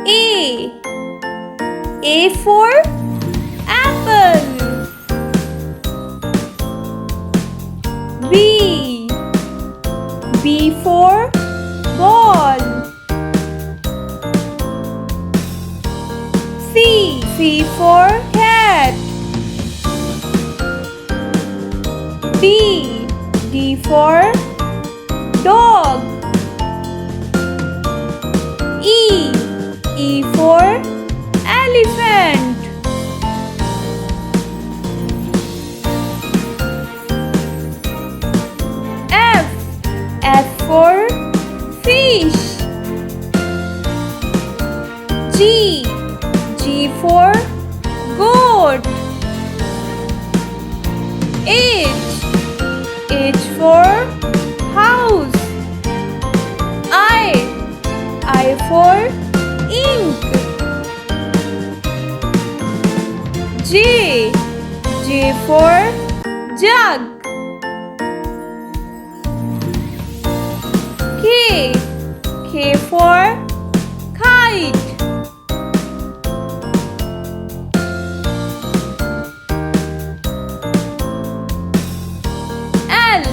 A. A for apple. B. B for ball. C. C for cat. D. D for dog. E. E for elephant. F. F for fish. G. G for goat. H. H for house. I for ink. J. J for jug. K. K for kite. L.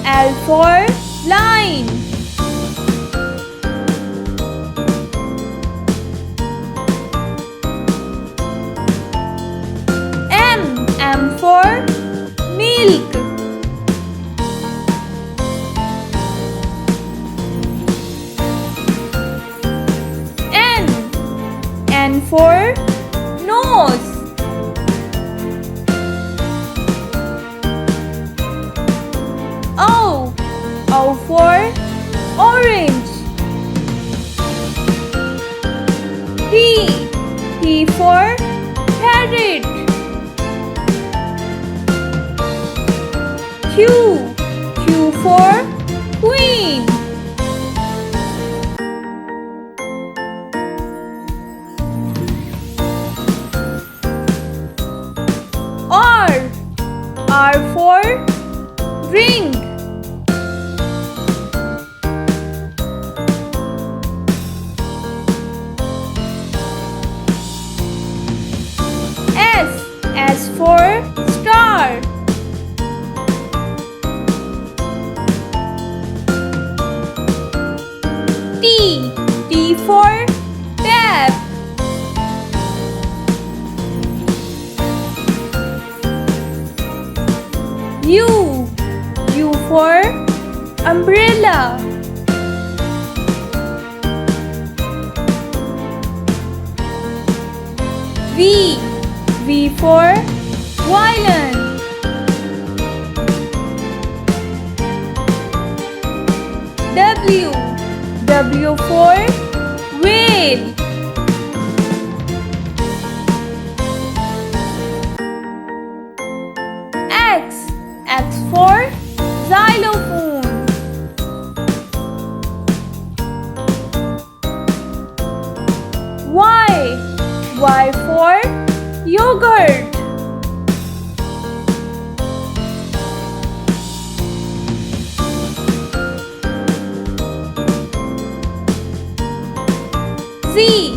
L for line. M. M for milk. N. N for nose. O. O for orange. P. P for parrot. Q. Q for queen. R. R for ring. S. S for star. T. T for tap. U. U for umbrella. V. V for violin. W. W for whale. X. X for xylophone. Y. Y for yogurt. Z.